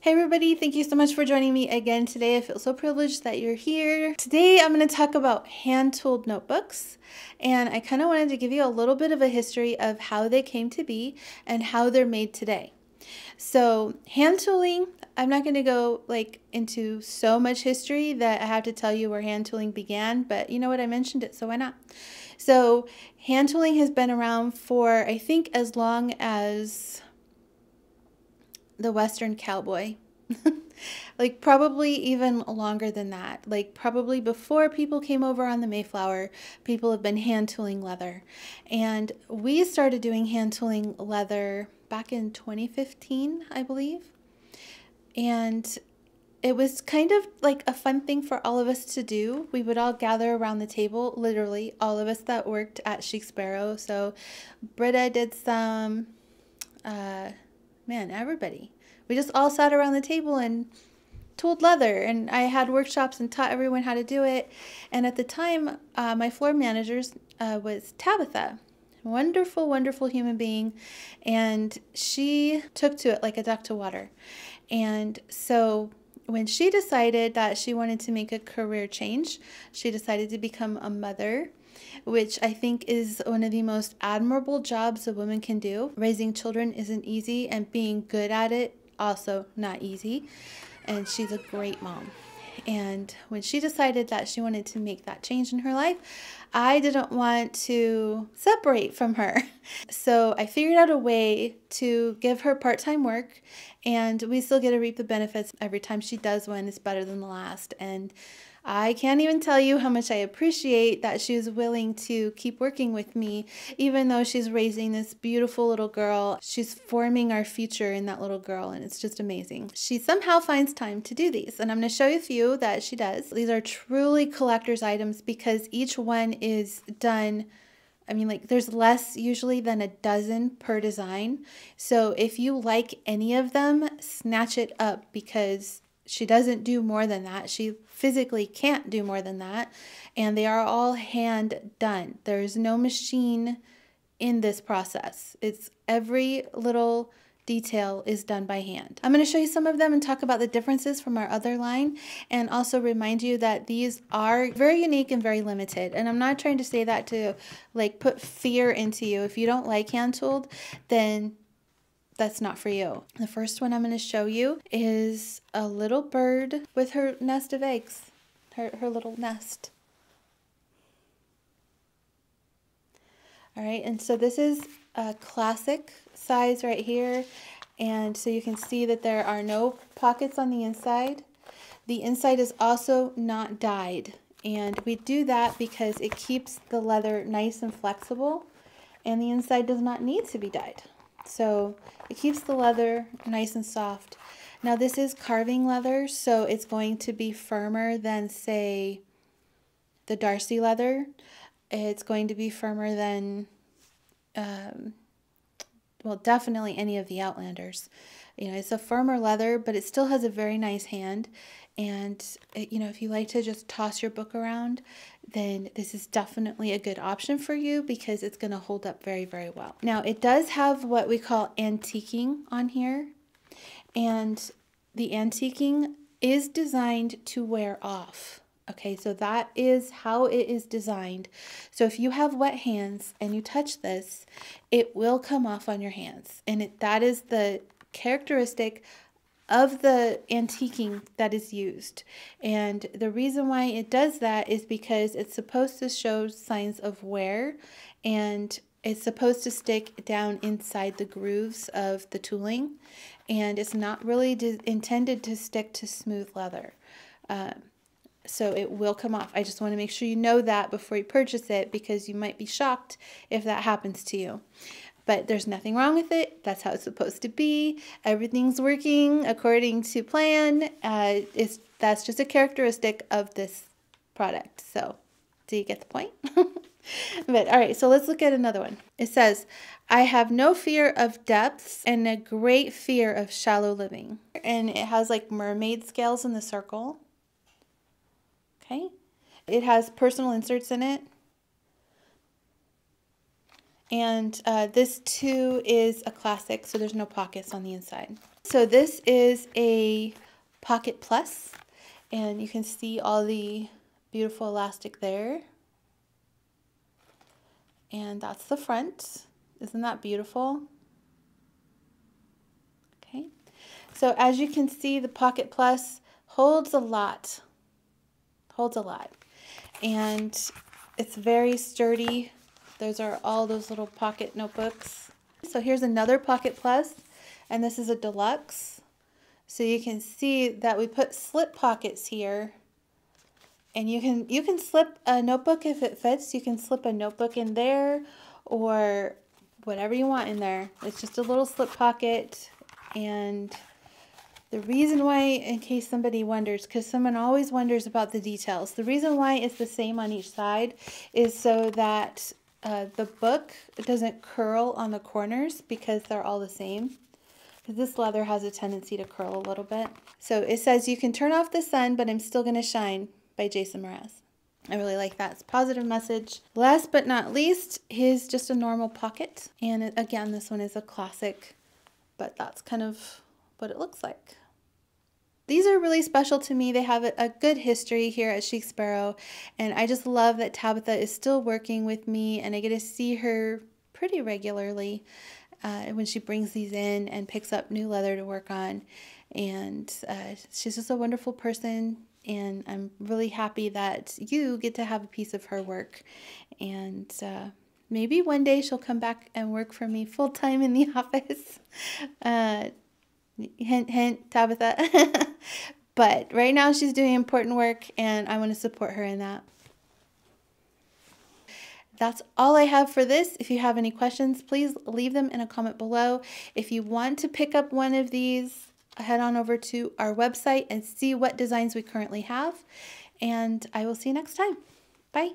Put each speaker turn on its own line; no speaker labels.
Hey everybody, thank you so much for joining me again today. I feel so privileged that you're here. Today I'm going to talk about hand-tooled notebooks, and I kind of wanted to give you a little bit of a history of how they came to be and how they're made today. So hand tooling, I'm not going to go into so much history that I have to tell you where hand tooling began, but you know what, I mentioned it, so why not? So hand tooling has been around for, I think, as long as the Western cowboy. Probably even longer than that. Probably before people came over on the Mayflower, people have been hand tooling leather. And we started doing hand tooling leather back in 2015, I believe. And it was kind of like a fun thing for all of us to do. We would all gather around the table, literally all of us that worked at Chic Sparrow. So Britta did some, everybody. We just all sat around the table and tooled leather, and I had workshops and taught everyone how to do it. And at the time, my floor manager was Tabitha. Wonderful, wonderful human being, and she took to it like a duck to water. And so when she decided that she wanted to make a career change, she decided to become a mother, which I think is one of the most admirable jobs a woman can do. Raising children isn't easy, and being good at it also not easy. And she's a great mom. And when she decided that she wanted to make that change in her life, I didn't want to separate from her. So I figured out a way to give her part-time work, and we still get to reap the benefits. Every time she does one, it's better than the last. And I can't even tell you how much I appreciate that she was willing to keep working with me, even though she's raising this beautiful little girl. She's forming our future in that little girl, and it's just amazing. She somehow finds time to do these, and I'm going to show you a few that she does. These are truly collector's items because each one is done, there's less usually than a dozen per design. So if you like any of them, snatch it up because she doesn't do more than that. She physically can't do more than that. And they are all hand done. There's no machine in this process. It's every little detail is done by hand. I'm going to show you some of them and talk about the differences from our other line, and also remind you that these are very unique and very limited. And I'm not trying to say that to put fear into you. If you don't like hand tooled, then that's not for you. The first one I'm going to show you is a little bird with her nest of eggs, her little nest. All right, and so this is a classic size right here, and so you can see that there are no pockets on the inside. The inside is also not dyed, and we do that because it keeps the leather nice and flexible, and the inside does not need to be dyed. So it keeps the leather nice and soft. Now this is carving leather, so it's going to be firmer than, say, the Darcy leather. It's going to be firmer than, definitely any of the Outlanders. It's a firmer leather, but it still has a very nice hand. And, if you like to just toss your book around, then this is definitely a good option for you because it's going to hold up very, very well. Now, it does have what we call antiquing on here. And the antiquing is designed to wear off. Okay, so that is how it is designed. So if you have wet hands and you touch this, it will come off on your hands. And that is the characteristic of the antiquing that is used. And the reason why it does that is because it's supposed to show signs of wear, and it's supposed to stick down inside the grooves of the tooling, and it's not really intended to stick to smooth leather. So it will come off. I just want to make sure you know that before you purchase it, because you might be shocked if that happens to you. But there's nothing wrong with it. That's how it's supposed to be. Everything's working according to plan. That's just a characteristic of this product. So, do you get the point? But all right, so let's look at another one. It says, I have no fear of depths and a great fear of shallow living. And it has mermaid scales in the circle. Okay. It has personal inserts in it. And this too is a classic, so there's no pockets on the inside. So this is a Pocket Plus, and you can see all the beautiful elastic there. And that's the front. Isn't that beautiful? Okay. So as you can see, the Pocket Plus holds a lot. Holds a lot. And it's very sturdy. Those are all those little pocket notebooks. So here's another Pocket Plus, and this is a Deluxe. So you can see that we put slip pockets here, and you can slip a notebook if it fits. You can slip a notebook in there or whatever you want in there. It's just a little slip pocket. And the reason why, in case somebody wonders, because someone always wonders about the details, the reason why it's the same on each side is so that the book doesn't curl on the corners, because they're all the same. Because this leather has a tendency to curl a little bit. So it says, "You can turn off the sun, but I'm still going to shine," by Jason Mraz. I really like that. It's a positive message. Last but not least, here's just a normal pocket. And again, this one is a classic, but that's kind of what it looks like. These are really special to me. They have a good history here at Chic Sparrow, and I just love that Tabitha is still working with me, and I get to see her pretty regularly when she brings these in and picks up new leather to work on. And she's just a wonderful person, and I'm really happy that you get to have a piece of her work. And maybe one day she'll come back and work for me full-time in the office. Hint, hint, Tabitha. But right now she's doing important work, and I want to support her in that. That's all I have for this. If you have any questions, please leave them in a comment below. If you want to pick up one of these, head on over to our website and see what designs we currently have. And I will see you next time. Bye.